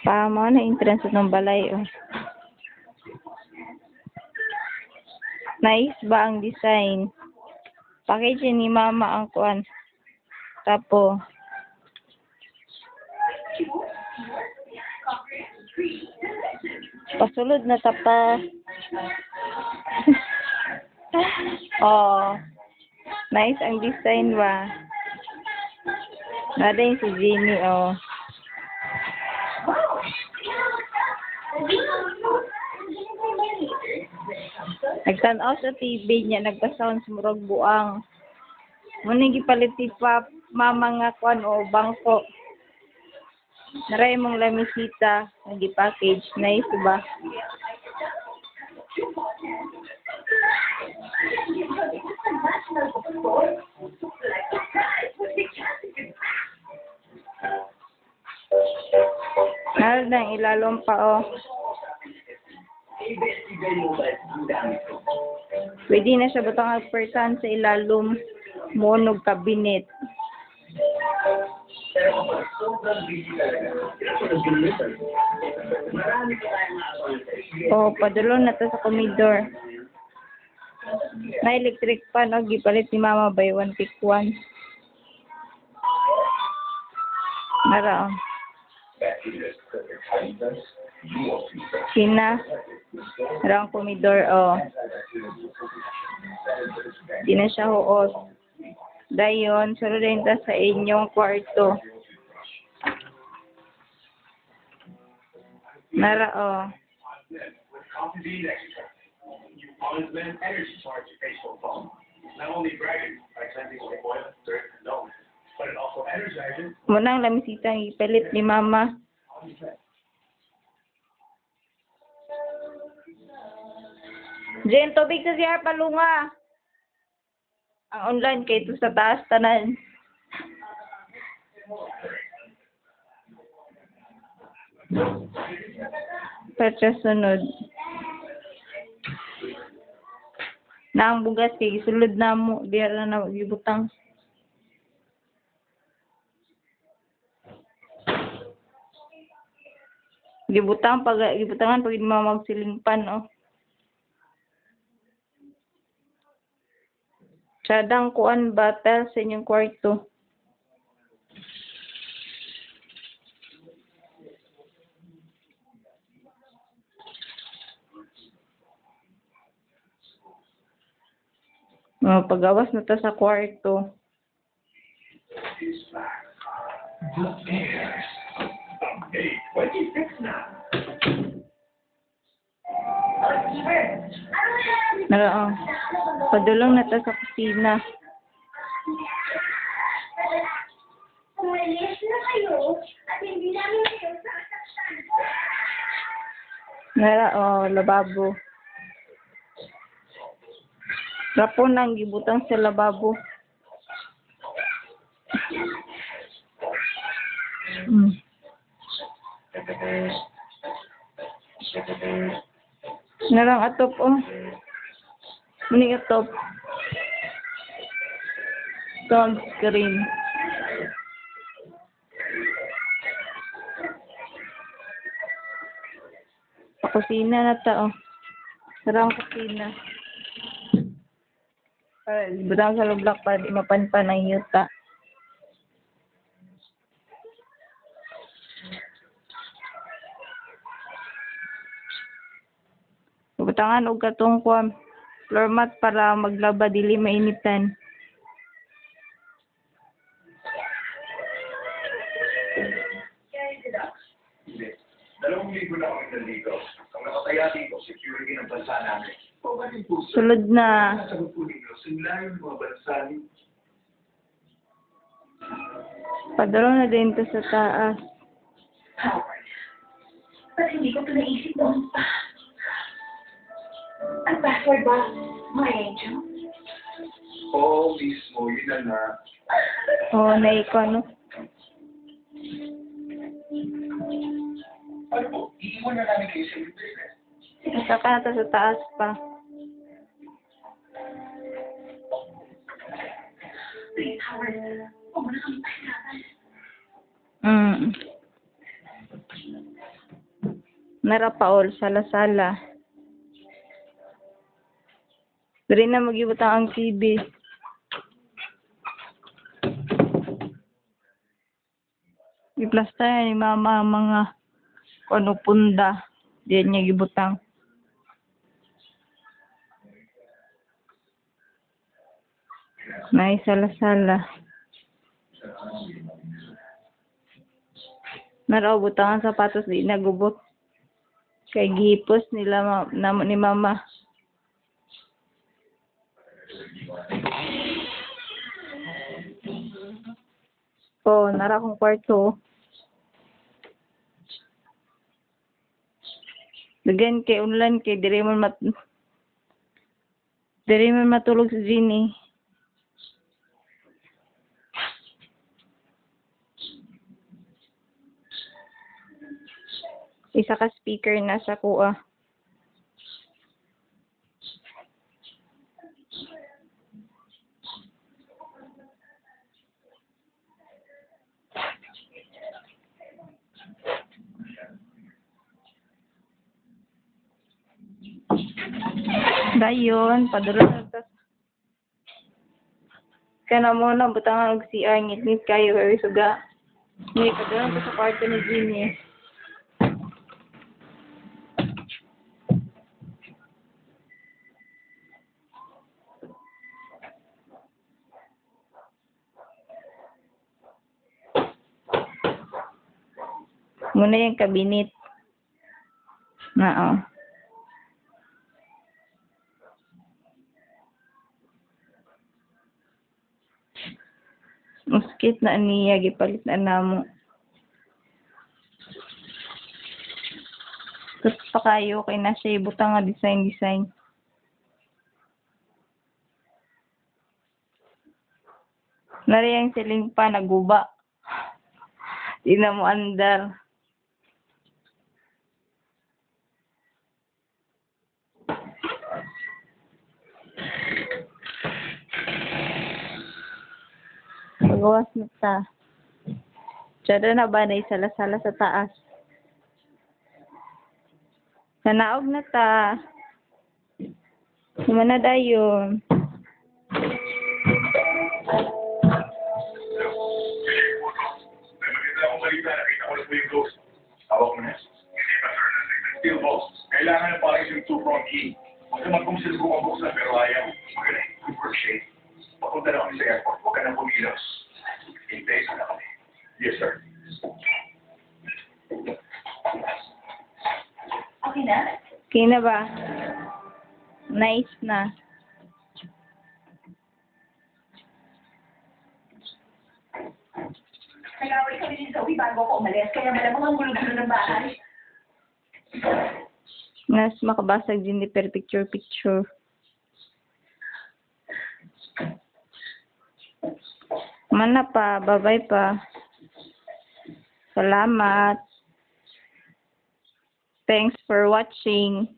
Mo na entrance ng balay, oh. Nice ba ang design? Package ni mama ang kuan. Tapo. Pasulod na tapa. Oh. Nice ang design ba? Nada yung si Jenny, oh. Nagtanaw sa TV niya, nagpa-sound sumurog buang. Muna gipalit pa mama nga kuan o bangko. Naray mong lamisita, nagi-package. Nice ba? Naral na ilalong pa, oh. Pwede na siya butang agpertan sa ilalom monog kabinet. Oh, padulong na to sa komedor. Na electric pan, oh, gipalit ni mama by 1 pick 1. Nara, oh. Sina. Nara ang komedor, oh. Di na siya huos. Dayon, sunodin ta sa inyong kwarto. Nara, oh. Munang lamisita ang ipalit ni mama. Jen, tubig sa siya, palunga. Ang online kay ito sa taas tanan. Patsa sunod. Na ang bugas kay sulod na mo, diya na gibutang. Gibutangan pag di magsilingpan, oh. Sadang kuan bata sa inyong kwarto. Pagawas na ta sa kwarto. Nara, oh. Padulong na ta sa kusina. Umalis na kayo at hindi namin kayo sasaktan. Nara, oh, lababo. Rapon ang gibutang sa lababo. Narang atop, oh. Muning atop. Sound screen. Kusina na ta, oh. Narang kusina. Butang sa lublak para di mapanpan ang yuta. Butangan og katong kuan floor mat para maglaba dili mainitan. Dalawang libo na kami nandito. Ang nakataya dito, security ng bansa namin. Sulod na. Sagot po ninyo, sinilayo ng mga bansa ninyo. Padalo na din to sa taas. Howard, ba't hindi ko ito naisip noon pa? Ang password ba, my angel? Oo, mismo, yun na nga. Oh, naiko, no? Ano po, iiwan na namin kayo sa inyong business. Saka na to sa taas pa. Wait, Howard, huwag mo na kami pahirapan. Narapaol, sala-sala. Diri na magibutang ang TV. Iplasta ni mama ang mga kuno punda. Diyan niya gibutang. Nay sala-sala. Naraw butang ang sapatos di nagubot. Kay gihipos nila ni mama. Oh, nara kong kwarto. Dagan kay unlan kay diri man matulog si Ginny. Isa ka speaker na sa kuha. Dayon, padulong na ta. Kana mo na butangan og CR ngit kayo ay suga. Ni padulong ko sa kwarto ni Ginny. Muna yung kabinet. Oo. Muskit na niya, gipalit na namo. Kat pa kayo, kay nasa ibutang nga design. Nariyang siling pa, naguba. Di na mo andar. Magawas na ta. Tsada na ba na isala-sala sa taas? Nanaog na ta. Naman na dayon. Maganda akong balita, nakita ko na po yung ghost. Hawak mo na. Hindi pa sir, still boss. Kailangan na parang yung two-prong key. Huwag ka magkumsil kung mabuksan pero ayaw. Maganda, super shape. Papunta na kami sa airport, huwag ka nang pumilos. Hintay na kami. Yes sir. Okay na? Okay na ba? Nice na. Nag-away kami ni Zoe bago ako umalis, kaya malamang ang gulo-gulo ng bahay. Nas makabasag din ni per picture. Mana pa, bye-bye pa. Salamat. Thanks for watching.